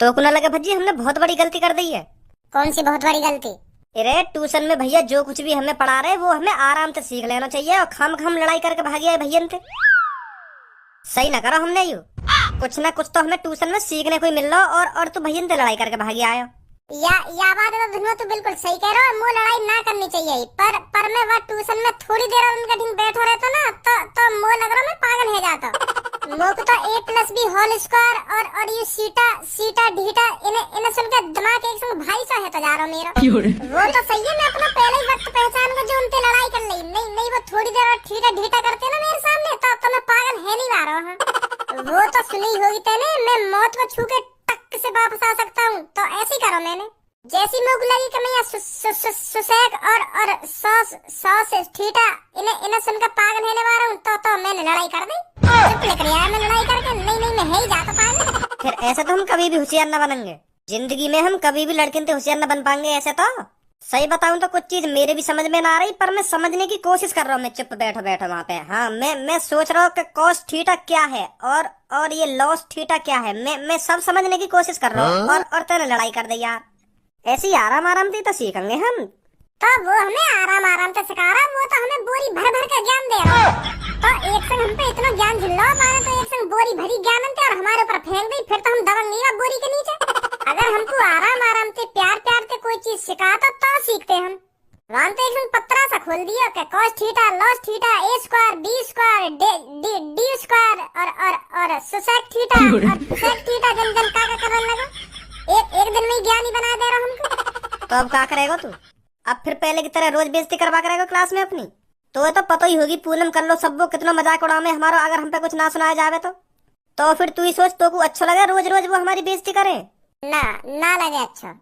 तो को ना लगे भज्जी हमने बहुत बड़ी गलती कर दी है। कौन सी बहुत बड़ी गलती? अरे ट्यूशन में भैया जो कुछ भी हमें पढ़ा रहे वो हमें आराम से सीख लेना चाहिए और खम लड़ाई करके भागे आए भैया थे। सही ना करो हमने यू, कुछ ना कुछ तो हमें ट्यूशन में सीखने को ही मिल रहा और तू भैया से लड़ाई करके भागे आयो। या बात है तो धुनुआ तू बिल्कुल सही कह रहा है, वो लड़ाई ना करनी चाहिए। पर मैं वह ट्यूशन में थोड़ी देर उनका दिन बैठो रहता ना तो मो लग रहा मैं पागल हो जाता। मोक तो a+b² और ये सीटा ढीटा इन्हें सुन के दिमाग एक संग भाई सा है तो जा रहा मेरा। वो तो सही है, मैं अपना पहले ही वक्त पहचान को जो उनसे लड़ाई कर ली। नहीं वो थोड़ी देर और ठीटा ढीटा करते ना मेरे सामने तो मैं पागल है नहीं ला रहा हूँ। वो तो सुनी होगी तेने, मैं मौत को छू के टक से वापस आ सकता हूँ, तो ऐसे ही करो। मैंने जैसी मुख लगी कि मैं यहाँ सुसेक और सॉस ठीटा इन्हें सुन के पागल होने वाला हूँ तो मैंने लड़ाई कर दी। चुप लेकर यार मैं लड़ाई करके नहीं मैं है ही जाता पागल। फिर ऐसे तो हम कभी भी होशियार न बनेंगे जिंदगी में, हम कभी भी लड़किन से होशियार न बन पाएंगे। ऐसे तो सही बताऊं तो कुछ चीज मेरे भी समझ में ना आ रही, पर मैं समझने की कोशिश कर रहा हूँ। मैं चुप बैठो वहाँ पे। हाँ मैं सोच रहा हूँ कि कॉस थीटा क्या है और ये लॉस थीटा क्या है। मैं सब समझने की कोशिश कर रहा हूँ और तेने लड़ाई कर दी यार। ऐसे ही आराम से तो सीखेंगे हम। तो वो हमें आराम से सिखा रहा, वो तो हमें बोरी भर का ज्ञान दे रहा। तो एक संग हम पे इतना ज्ञान झिल्ला मारे तो एक संग बोरी भरी ज्ञान अंते और हमारे ऊपर फेंक दी, फिर तो हम दबंगे बोरी के नीचे। अगर हमको आराम से प्यार से कोई चीज सिखाता तो सीखते हम। वहां तो एक संग पत्रा सा खोल दिया कि cos theta los theta a² b² d² और सुसेक थीटा और सेक थीटा जन का करने लगा। एक दिन में ज्ञानी बना दे रहा हमको। तो अब क्या करेगा तू? अब फिर पहले की तरह रोज बेइज्जती करवा करेगा क्लास में अपनी? तो ये तो पता ही होगी पूनम कर लो सब वो कितना मजाक उड़ावे हमारा, अगर हम पे कुछ ना सुनाया जावे तो फिर तू ही सोच, तो को अच्छा लगे रोज वो हमारी बेइज्जती करे? ना लगे अच्छा।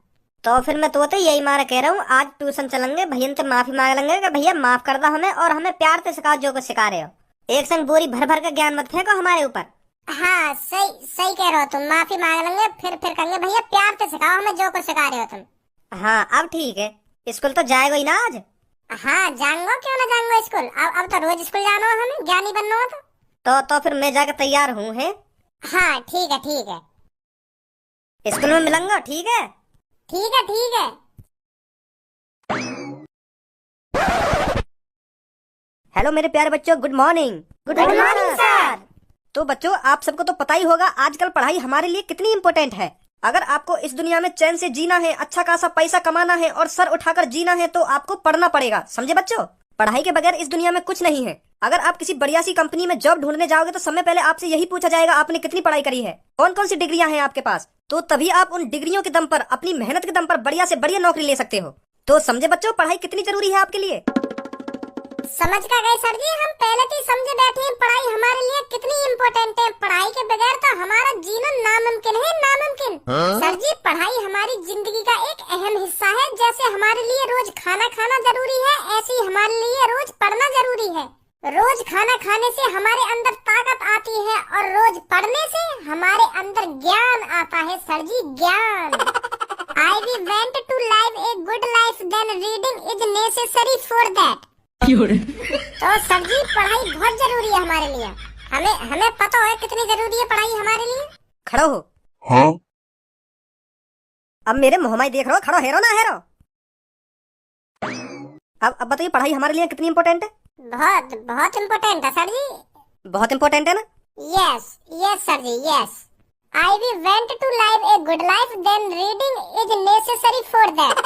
तो फिर मैं तो यही मारा कह रहा हूँ, आज ट्यूशन चलेंगे, भैया से माफी मांग लेंगे कि भैया माफ कर दो हमें और हमें प्यार से सिखाओ जो कुछ सिखा रहे हो। एक संग बोरी भर का ज्ञान मत फेंको हमारे ऊपर। हाँ सही कह रहे हो तुम, माफी मांग लेंगे फिर कहेंगे भैया प्यार से सिखाओ हमें जो कुछ सिखा रहे हो तुम। हाँ अब ठीक है, स्कूल तो जाएगा ही ना आज? हाँ जाऊंगा, क्यों ना जाऊंगा स्कूल। अब तो रोज स्कूल जाना हो हमें, ज्ञानी बनना हो तो फिर मैं जाकर तैयार हूँ है। हाँ ठीक है स्कूल में मिलूंगा। ठीक है। हेलो मेरे प्यारे बच्चों, good morning. Good morning sir. तो बच्चों आप सबको तो पता ही होगा आजकल पढ़ाई हमारे लिए कितनी इम्पोर्टेंट है। अगर आपको इस दुनिया में चैन से जीना है, अच्छा खासा पैसा कमाना है और सर उठाकर जीना है तो आपको पढ़ना पड़ेगा, समझे बच्चों? पढ़ाई के बगैर इस दुनिया में कुछ नहीं है। अगर आप किसी बढ़िया सी कंपनी में जॉब ढूंढने जाओगे तो समय पहले आपसे यही पूछा जाएगा आपने कितनी पढ़ाई करी है, कौन सी डिग्रियां हैं आपके पास। तो तभी आप उन डिग्रियों के दम पर, अपनी मेहनत के दम पर बढ़िया से बढ़िया नौकरी ले सकते हो। तो समझे बच्चों पढ़ाई कितनी जरूरी है आपके लिए? समझ का गए सर जी, हम पहले से समझे बैठे हैं पढ़ाई हमारे लिए कितनी इम्पोर्टेंट है। पढ़ाई के बगैर तो हमारा जीना नामुमकिन है, नामुमकिन। सर जी पढ़ाई हमारी जिंदगी का एक अहम हिस्सा है। जैसे हमारे लिए रोज खाना खाना जरूरी है, ऐसे ही हमारे लिए रोज पढ़ना जरूरी है। रोज खाना खाने से हमारे अंदर ताकत आती है और रोज पढ़ने से हमारे अंदर ज्ञान आता है सर जी, ज्ञान। I want to live a good life, then reading is necessary for that। तो सर जी पढ़ाई बहुत जरूरी है हमारे लिए। हमें पता है कितनी जरूरी है पढ़ाई हमारे लिए। खड़ो हो। हाँ? अब मेरे मुंह में देख रहे हो, खड़ो हेरो ना हेरो। अब बताइए पढ़ाई हमारे लिए कितनी इम्पोर्टेंट है? बहुत इम्पोर्टेंट है सर जी। बहुत इम्पोर्टेंट है ना? Yes sir ji, yes. I want to live a good life, then reading is necessary for that।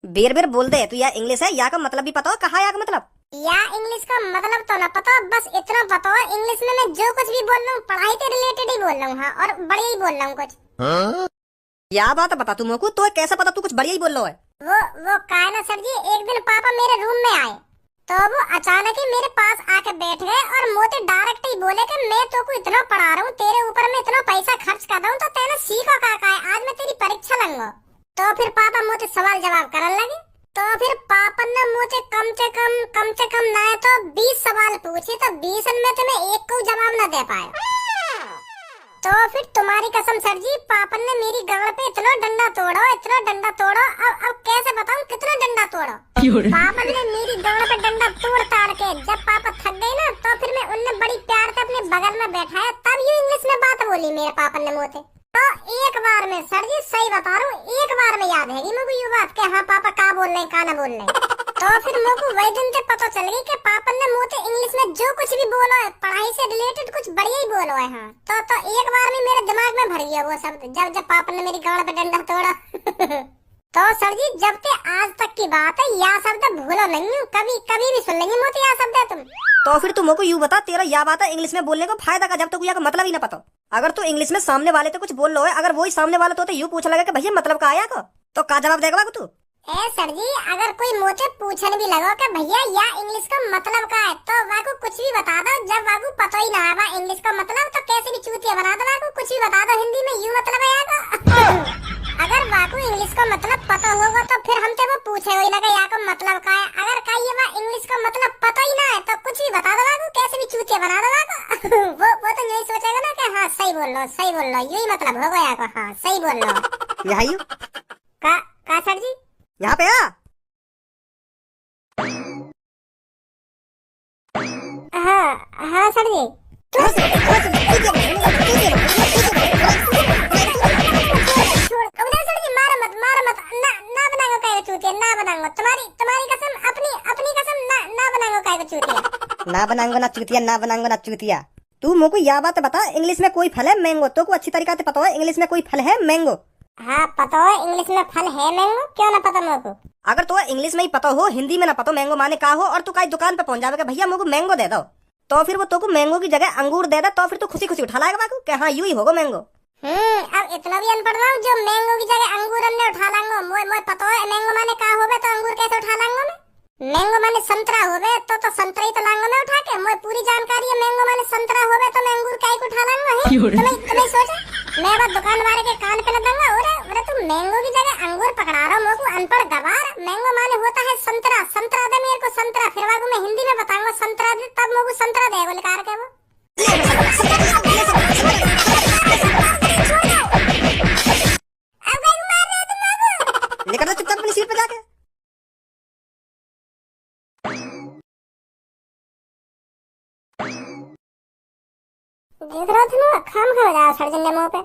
बेर बोल दे तू, या इंग्लिश है या का मतलब भी पता हो, कहा या का मतलब? या इंग्लिश का मतलब तो ना पता, बस इतना पता है इंग्लिश में मैं जो कुछ भी बोल रहा हूँ पढ़ाई से रिलेटेड ही बोल रहा हूँ। हाँ, और बढ़िया ही बोल रहा हूँ कुछ। या बात बता तू मेरे को, तो कैसा पता तू कुछ बढ़िया ही बोल रहा है? वो काय ना सर जी, एक दिन पापा मेरे रूम में आए तो वो अचानक ही मेरे पास आके बैठ गए और मोते डायरेक्ट ही बोले कि मैं तो को इतना पढ़ा रहा हूँ, तेरे ऊपर मैं इतना पैसा खर्च कर रहा हूँ, तो तेने सीखो का है, आज मैं तेरी परीक्षा लूंगा। तो फिर पापा मोते सवाल जवाब करने लगे। तो फिर पापा ने मुझे कम से कम ना तो 20 सवाल पूछे, तो 20 में तो मैं एक को जवाब ना दे पाया। तो फिर तुम्हारी कसम सर जी, पापन ने मेरी गाड़ पे इतना डंडा तोड़ो, इतना डंडा तोड़ो। अब कैसे बताऊं कितना डंडा तोड़ो। पापन ने मेरी गाड़ पे डंडा तोड़ ताड़ के जब पापा थक गए ना, तो फिर मैं उन्हें बड़ी प्यार से अपने बगल में बैठाया, तब ये इंग्लिश में बात बोली मेरे पापन ने मुझसे। तो एक बार में सर जी सही बता रहा हूँ, एक बार में याद है मुझे ये बात कि हाँ पापा का बोल रहे हैं का ना बोल रहे हैं। तो फिर मुझको वही दिन से पता चल गई कि पापन ने मुझसे इंग्लिश में जो कुछ भी बोला है, पढ़ाई से रिलेटेड कुछ बढ़िया ही बोला है। हाँ तो एक बार में मेरे दिमाग में भर गया वो शब्द, जब पापन ने मेरी गाड़ पे डंडा तोड़ा। तो सर जी जब से आज तक की बात है, यह शब्द भूलो नहीं हूँ, कभी कभी भी सुन लेंगे मोती यह शब्द है तुम। तो फिर तुमको यूँ बता, तेरा यह बात है इंग्लिश में बोलने को फायदा का, जब तक का मतलब ही ना पता। अगर तू इंग्लिश में सामने वाले तो कुछ बोल लो है, अगर वही सामने वाला तो यूँ पूछ लगा कि भैया मतलब का आया तो का जवाब देगा तू? ए सर जी अगर कोई मुझे पूछने भी लगा कि भैया या इंग्लिश का मतलब का है, तो वाको कुछ भी बता दो। जब वाको पता ही ना आवा इंग्लिश का मतलब, तो कैसे भी चूतिया बना दो, वाको कुछ भी बता दो हिंदी में यूँ मतलब है। अगर वाको इंग्लिश का मतलब पता होगा तो फिर हमसे वो पूछे वही लगा या का मतलब का है। अगर कहीं वा इंग्लिश का मतलब पता ही ना है तो कुछ भी बता दो, वाको कैसे भी चूतिया बना दो वाको। वो तो यही सोचेगा ना कि हाँ सही बोल लो, सही बोल लो, यही मतलब होगा या को। हाँ सही बोल लो। यही का सर जी यहाँ पे आ। हाँ सर जी। ना बनाऊंगा ना चूतिया, ना बनाऊंगा ना चूतिया। तू मुझको यह बात बता, इंग्लिश में कोई फल है मैंगो? तो को अच्छी तरीके से पता है इंग्लिश में कोई फल है मैंगो? हाँ पता है इंग्लिश में फल है मैंगो, क्यों ना पता मुझको। अगर तो इंग्लिश में ही पता हो, हिंदी में ना पता मैंगो माने का हो, और तू कहीं दुकान पे पहुंच जाएगा भैया मुझको मैंगो दे दो, तो फिर वो तो को मैंगो की जगह अंगूर दे दे, तो फिर तू खुशी खुशी उठा लाएगा बाकू कि हाँ यूं ही होगा मैंगो। अब इतना भी अनपढ़ ना हूं जो मैंगो की जगह अंगूर ने उठा लांगो। मोय पता है मैंगो माने का होवे, तो अंगूर कैसे उठा लांगो मैं। मैंगो माने संतरा होवे तो संतरा ही तो लांगो मैं उठा के। मोय पूरी जानकारी है मैंगो माने संतरा होवे तो मैं अंगूर काहे को उठा लांगो है। तुम्हें सोचा मैं अब दुकान वाले के कान पे लगाऊंगा, अरे तुम मैंगो की जगह अंगूर पकड़ा रहा हो मोको अनपढ़ गवार। मैंगो माने होता है संतरा, संतरा दे मेरे को संतरा। फिर वाको मैं हिंदी में बताऊंगा संतरा दे, तब मोको संतरा देगा निकाल के वो। निकल चुपचाप अपनी सीट पे जाके। देख रहा था ना खाम खा बजाया सर्जन ने मुंह पे।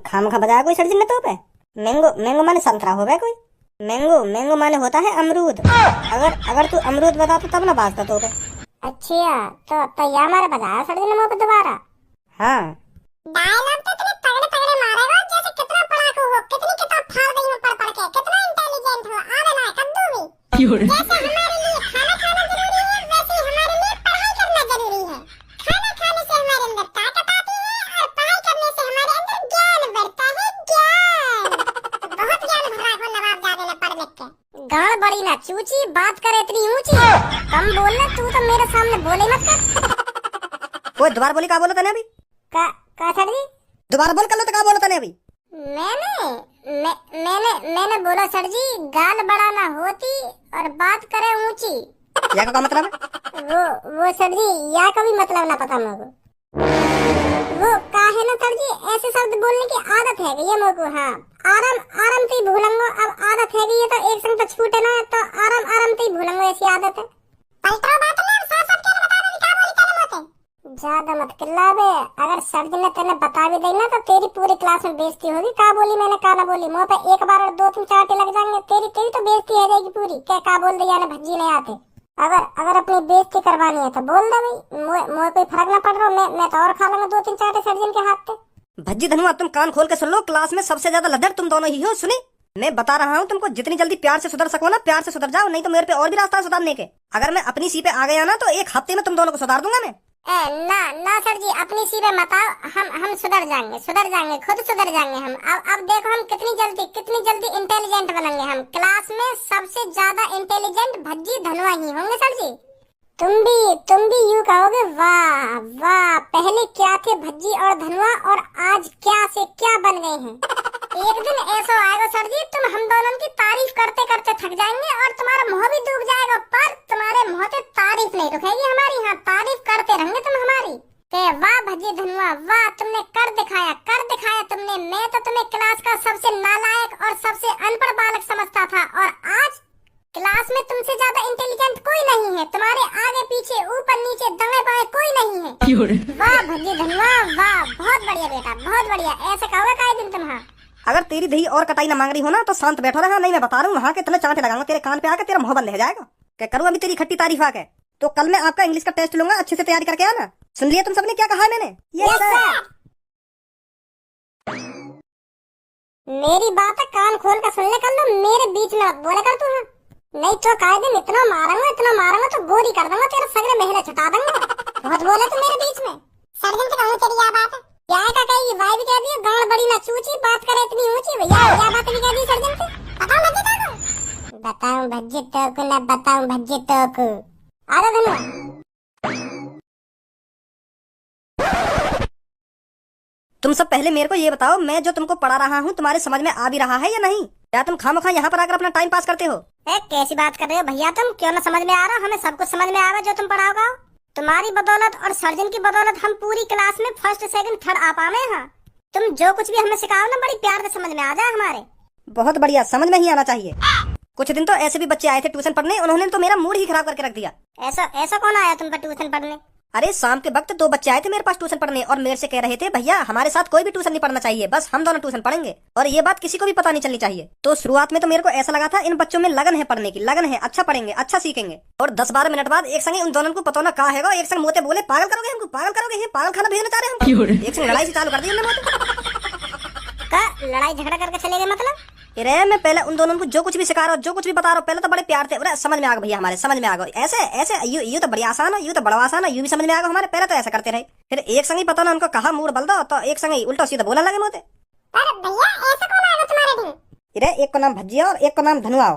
खाम खा बजाया कोई सर्जन ने तो पे। मैंगो मैंगो माने संतरा होगा कोई। मैंगो माने होता है अमरूद। अगर तू अमरूद बता तो तब ना बाजता तो पे। अच्छा तो ये हमारा बजाया सर्जन ने मुंह पे दोबारा। हाँ डायलॉग तो इतने तगड़े तगड़े मारेगा जैसे कितना पढ़ाकू हो, कितनी किताब फाड़ रही हो पढ़ पढ़ के, कितना इंटेलिजेंट हो। आवे ना कद्दू भी। जैसे हमारे लिए खाना खाना जरूरी है, वैसे ही हमारे लिए पढ़ाई करना जरूरी है। खाना खाने से हमारे अंदर ताकत आती है और पढ़ाई करने से हमारे अंदर ज्ञान बढ़ता है। ज्ञान बहुत ज्ञान भरा है नवाब जादे ने पढ़ लिख के। गाल बड़ी ना चूची, बात करे इतनी ऊंची। कम बोलना, तू तो मेरे सामने बोले मत कर। कोई दोबारा बोली का बोला तने अभी? का सर जी दोबारा बोल कर लो तो का बोला तने अभी? मैंने बोला सर जी गाल बड़ा ना होती और बात करे ऊंची। या का मतलब है? वो सर जी या का भी मतलब ना पता मुझको। वो का है ना सर जी, ऐसे शब्द बोलने की आदत है ये मुझको। हाँ आराम से ही भूलूंगा। अब आदत है ये तो एक संग तो छूटे ना, तो आराम से ही भूलूंगा, ऐसी आदत है। पलटो बात ले साफ साफ क्या बता दो क्या बोली तेरे मुंह से। ज्यादा मत चिल्ला बे, अगर सर जी ने तेने बता भी देना तो तेरी पूरी क्लास में बेइज्जती होगी। का बोली मैंने का ना बोली, मुंह पे एक बार और 2-3 चांटे लग जाएंगे, तेरी तो बेइज्जती हो जाएगी पूरी। क्या का बोल दिया ना भज्जी नहीं आते। अगर अपनी बेइज्जती करवानी है तो बोल दे भाई, मुझे कोई फर्क ना पड़ रहा। मैं तो और खा लूंगा 2-3 चांटे सर्जन के हाथ पे। भज्जी धनुआ तुम कान खोल के सुन लो, क्लास में सबसे ज्यादा लद्दर तुम दोनों ही हो। सुनी मैं बता रहा हूँ तुमको, जितनी जल्दी प्यार से सुधर सको ना प्यार से सुधर जाओ, नहीं तो मेरे पे और भी रास्ता है सुधारने के। अगर मैं अपनी सी पे आ गया ना तो 1 हफ्ते में तुम दोनों को सुधार दूंगा मैं। ना सर जी अपनी सी पे मत आओ, हम सुधर जाएंगे खुद सुधर जाएंगे हम। अब देखो हम कितनी जल्दी इंटेलिजेंट बनेंगे। हम क्लास में सबसे ज्यादा इंटेलिजेंट भज्जी धनुआ ही होंगे सर जी। तुम भी यूं कहोगे वाह पहले क्या थे भज्जी और धनुआ और आज क्या से क्या बन गए हैं। एक दिन ऐसा आएगा सर जी, तुम हम दोनों की तारीफ करते करते थक जाएंगे और तुम्हारा मुंह भी डूब जाएगा, पर तुम्हारे मुंह से तारीफ नहीं रुकेगी हमारी। हाँ तारीफ करते रहेंगे तुम हमारी। वाह भज्जी धनुआ वाह, तुमने कर दिखाया सबसे नालायक और सबसे अनपढ़ बालक समझता था, और आज क्लास में तुमसे ज्यादा इंटेलिजेंट कोई नहीं है। तुम्हारे आगे पीछे ऊपर नीचे दाएं बाएं कोई नहीं है। वाह भज्जी धनुआ, वाह, बहुत बढ़िया बेटा, बहुत बढ़िया। ऐसे कहोगे काहे दिन तुम? हाँ, अगर तेरी दही और कटाई न मांग रही हो ना तो शांत बैठो रहा, नहीं मैं बता रहा हूँ वहाँ के इतने चांटे लगाऊंगा तेरे कान पे आके, तेरा मुंह बंद हो जाएगा। क्या करूँ अभी तेरी खट्टी तारीफ आके? तो कल मैं आपका इंग्लिश का टेस्ट लूंगा, अच्छे से तैयारी करके आना। सुन लिया तुम सबने क्या कहा है मैंने? Yes sir. मेरी बात कान खोल कर सुन ले, कर लो, मेरे बीच में मत बोले कर तू। हाँ, नहीं तो काहे दिन इतना मारूंगा तो गोली कर दूंगा, तेरे सगरे महले छुटा दूंगा। बहुत बोले तू मेरे बीच में। सर्जन से कहूं तेरी क्या बात है? क्या का कही भाई भी कह दिया, गांड बड़ी ना चूची, बात करे इतनी ऊंची। भैया क्या बात भी कह दी सर्जन से? बताऊं भज्जी तो को ना बताऊं भज्जी तो को। आधा धन्यवाद। तुम सब पहले मेरे को ये बताओ, मैं जो तुमको पढ़ा रहा हूँ तुम्हारे समझ में आ भी रहा है या नहीं? क्या तुम खामखा यहाँ पर आकर अपना टाइम पास करते हो? कैसी बात कर रहे हो भैया तुम? क्यों ना समझ में आ रहा? हमें सब कुछ समझ में आ रहा जो तुम पढ़ाओगे। तुम्हारी बदौलत और सर्जन की बदौलत हम पूरी क्लास में फर्स्ट सेकंड थर्ड आ पावे हैं। तुम जो कुछ भी हमें सिखाओ ना बड़ी प्यार से समझ में आ जाए हमारे। बहुत बढ़िया, समझ में ही आना चाहिए। कुछ दिन तो ऐसे भी बच्चे आए थे ट्यूशन पढ़ने, उन्होंने तो मेरा मूड ही खराब करके रख दिया। ऐसा कौन आया तुम पर ट्यूशन पढ़ने? अरे शाम के वक्त 2 बच्चे आए थे मेरे पास ट्यूशन पढ़ने और मेरे से कह रहे थे भैया हमारे साथ कोई भी ट्यूशन नहीं पढ़ना चाहिए, बस हम दोनों ट्यूशन पढ़ेंगे और ये बात किसी को भी पता नहीं चलनी चाहिए। तो शुरुआत में तो मेरे को ऐसा लगा था इन बच्चों में लगन है, पढ़ने की लगन है, अच्छा पढ़ेंगे, अच्छा सीखेंगे। और 10-12 मिनट बाद एक संग उन दोनों को पता ना कहा है, एक संग मोते बोले पागल करोगे हमको, पागल करोगे, पागल खाना भेजना चाह रहे हैं। एक संग लड़ाई से चालू कर दी उन्होंने। लड़ाई झगड़ा करके चले गए मतलब? अरे मैं पहले उन दोनों को जो कुछ भी सिखा रहा हूँ, जो कुछ भी बता रहा हूँ, पहले तो बड़े प्यार थे, अरे समझ में आ गया भैया, हमारे समझ में आ गया। ऐसे यू तो बड़ी आसान है, यू तो बड़ा आसान है, यू भी समझ में आ गया हमारे। पहले तो ऐसा करते रहे, फिर एक संग ही पता ना उनको कहा मूड बल दो, तो एक संग ही उल्टा सीधा बोलने लगे मोते। अरे भैया ऐसा कौन आएगा तुम्हारे दिन? अरे एक को नाम भज्जी और एक को नाम धनुआ हो।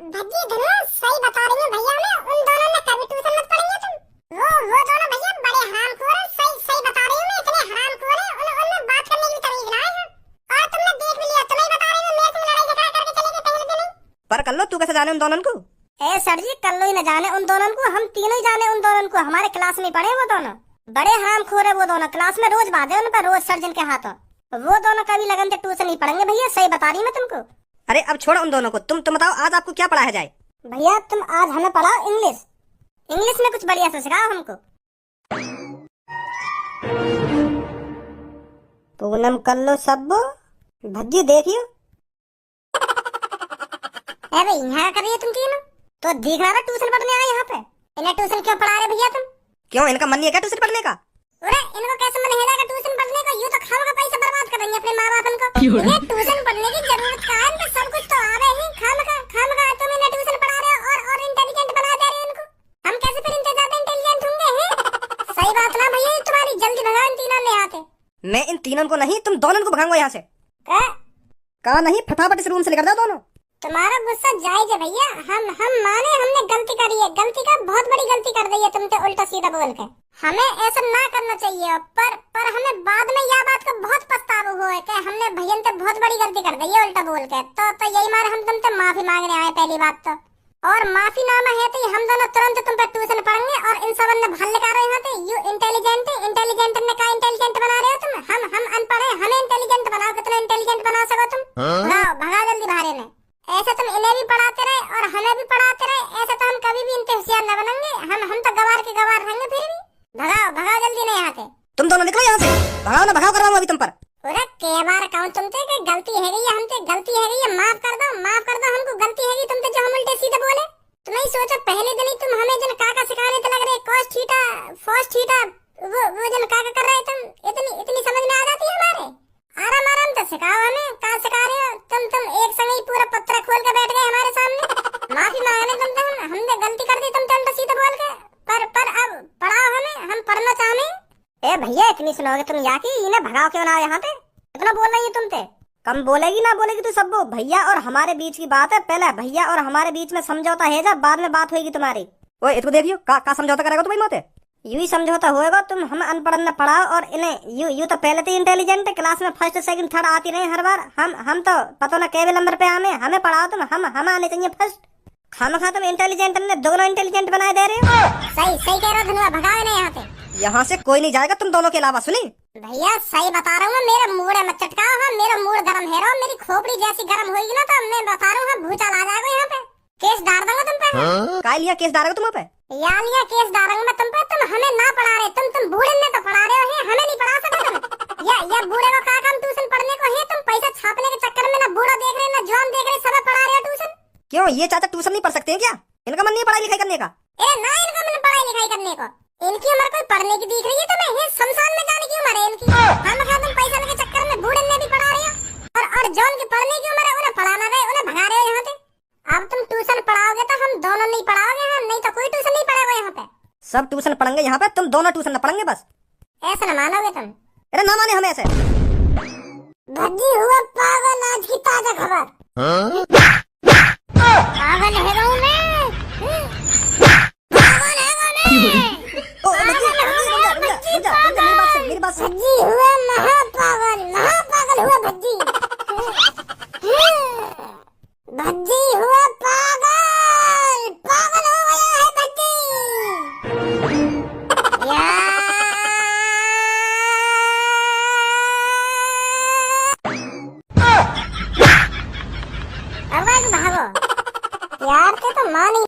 भज्जी धनुआ सही बता रही हूँ भैया, मैं उन दोनों ने कभी ट्यूशन मत पढ़ेंगे तुम। वो दोनों भैया बड़े हरामखोर हैं, सही बता रही हूँ मैं, इतने हरामखोर हैं, उनमें बात करने की तमीज ना है। और तुमने देख भी लिया, तुम्हें बता रही हूँ, मेरे से लड़ाई झगड़ा करके चले गए पहले दिन ही। पर कल्लो तू कैसे जाने उन दोनों को? ए सर जी कल्लो ही न जाने उन दोनों को, हम तीनों ही जाने उन दोनों को। हमारे क्लास में पढ़े वो दोनों, बड़े हरामखोर है वो दोनों, क्लास में रोज बांधे उन पर, रोज सर्जन के हाथों। वो दोनों कभी लगन से ट्यूशन नहीं पढ़ेंगे भैया, सही बता रही मैं तुमको। अरे अब छोड़ो उन दोनों को, तुम बताओ आज आपको क्या पढ़ाया जाए? भैया तुम आज हमें पढ़ाओ इंग्लिश में कुछ बढ़िया से सिखाओ हमको। पूनम कल्लो सब्बो भज्जी देखियो। अरे यहाँ कर रही है तुम तीनों तो दिख रहा ट्यूशन पढ़ने आए यहाँ पे। इन्हें ट्यूशन क्यों पढ़ा रहे भैया तुम? क्यों इनका मन नहीं है क्या ट्यूशन पढ़ने का? अरे इनको कैसे मन है ट्यूशन पढ़ने का? यूं तो खाओ का पैसा बर्बाद कर देंगे अपने माँ बाप इनको। इन्हें ट्यूशन पढ़ने की जरूरत कहाँ है? इनको सब कुछ तो आ रहे हैं, खामखा तुम इन्हें ट्यूशन पढ़ा रहे हो और इंटेलिजेंट बना दे रहे हो इनको। हम कैसे फिर इनसे ज्यादा इंटेलिजेंट होंगे हैं? सही बात ना भैया, तुम्हारी जल्दी भगाओ इन तीनों ने यहाँ से। मैं इन तीनों को नहीं, तुम दोनों को भगाऊंगा यहाँ से। कहा नहीं, फटाफट इस रूम से लेकर जाओ दोनों। तुम्हारा गुस्सा जायज है भैया, हम माने हमने गलती करी है, गलती का बहुत बड़ी गलती कर दी है तुमसे उल्टा सीधा बोल के। हमें ऐसा ना करना चाहिए, पर हमें बाद में यह बात का बहुत पछतावा हुआ है कि हमने भैया से बहुत बड़ी गलती कर दी है उल्टा बोल के। तो यही मारे हम तुमसे माफी मांगने आए पहली बात तो। और माफी नामा है तो हम दोनों तुरंत तुम पर ट्यूशन पढ़ेंगे और इन सब ने भल लगा रहे हैं। यू इंटेलिजेंट ने का इंटेलिजेंट बना रहे हो तुम, हम अनपढ़ हैं, हमें इंटेलिजेंट बनाओ। कितना इंटेलिजेंट बना सको तुम? भगा जल्दी बाहर ने। ऐसे तुम इन्हें भी पढ़ाते रहे और हमें भी पढ़ाते रहे, ऐसे तो हम कभी भी इनके होशियार न बनेंगे। हम तो गवार के गवार रहेंगे फिर भी। भगाओ जल्दी नहीं यहाँ से। तुम दोनों निकलो यहाँ से, भगाओ ना, भगाओ कर रहा हूँ अभी तुम पर। अरे के बार कहूँ तुमसे कि गलती है गई, हमसे गलती है गई, माफ कर दो हमको गलती है गई तुमसे जो हम उल्टे सीधे बोले। तुम नहीं सोचो पहले दिन ही तुम हमें जन काका सिखाने तो लग रहे cos थीटा cos थीटा वो जन काका कर रहे तुम, इतनी समझ में आ जाती है हमारे। आराम तो सिखाओ हमें, कहाँ सिखा रहे हो तुम एक संग ही पूरा पत्थर खोल के बैठ गए हमारे सामने। माफी मांगने तुमसे हमने गलती कर दी तुमसे उल्टा सीधा बोल के। पर अब पढ़ाओ हमें, हम पढ़ना चाहते। ए भैया इतनी सुनोगे तुम यहाँ की? इन्हें भगाओ क्यों ना यहाँ पे? इतना बोल रही है तुमसे। कम बोलेगी ना बोलेगी तू सबको? भैया और हमारे बीच की बात है, पहले भैया और हमारे बीच में समझौता है, जब बाद में बात होगी तुम्हारी। ओए इसको देखियो, का समझौता करेगा तुम्हारी मोते? यू ही समझौता होएगा, तुम हम अनपढ़ न पढ़ाओ और इन्हें यू तो पहले तो इंटेलिजेंट है, क्लास में फर्स्ट सेकंड थर्ड आती रहे हर बार। हम तो पता ना केवल नंबर पे हमें पढ़ाओ तुम, हम आने चाहिए फर्स्ट। खामखा तुम इंटेलिजेंट ने दोनों इंटेलिजेंट बनाए दे रहे हो। सही कह रहा हो धनुआ, भगाओ ना यहाँ से। यहाँ से कोई नहीं जाएगा तुम दोनों के अलावा। सुनी भैया सही बता रहा हूँ, मेरा मूड है, मत चटकाओ। हाँ मेरा पूरा मूड गरम है रो, मेरी खोपड़ी जैसी गरम होगी ना तो मैं बता रहा हूँ भूचाल आ जाएगा यहाँ पे, केस डाल दूंगा तुम पे। काय लिया केस डालेगा तुम पे? या लिया केस डालूंगा मैं तुम पे, तुम हमें ना पढ़ा रहे, तुम बूढ़े ने तो पढ़ा रहे हो, हमें नहीं पढ़ा सकते तुम। या बूढ़े को क्या काम ट्यूशन पढ़ने को है, तुम पैसा छापने के चक्कर में ना बूढ़ा देख रहे ना जवान देख रहे, सब पढ़ा रहे हो ट्यूशन। क्यों ये चाचा ट्यूशन नहीं पढ़ सकते हैं क्या? इनका मन नहीं है पढ़ाई लिखाई करने का? अरे ना इनका मन पढ़ाई लिखाई करने को, इनकी उम्र कोई पढ़ने की दिख रही है तुम्हें? ये शमशान में जाने की उम्र है इनकी। हम खा तुम पैसा के चक्कर में बूढ़े ने भी पढ़ा रहे हो, और जॉन की पढ़ने की उम्र है उन्हें पढ़ाना रहे, उन्हें भगा रहे हो यहाँ से। अब तुम ट्यूशन पढ़ाओगे तो हम दोनों नहीं पढ़ाओगे, हम नहीं तो कोई ट्यूशन नहीं पढ़ाएगा यहाँ पे। सब ट्यूशन पढ़ेंगे यहाँ पे, तुम दोनों ट्यूशन न पढ़ेंगे बस। ऐसा न मानोगे तुम। अरे ना माने हम ऐसे। भज्जी हुआ पागल, आज की ताजा खबर। पागल है गाँव में, पागल है गाँव में। ओ मेरी बात सुन। भज्जी हुआ महापागल, महापागल हुआ भज्जी। भज्जी हुआ पागल, पागल हो गया है भज्जी। अब भागो यार, के तो मां नहीं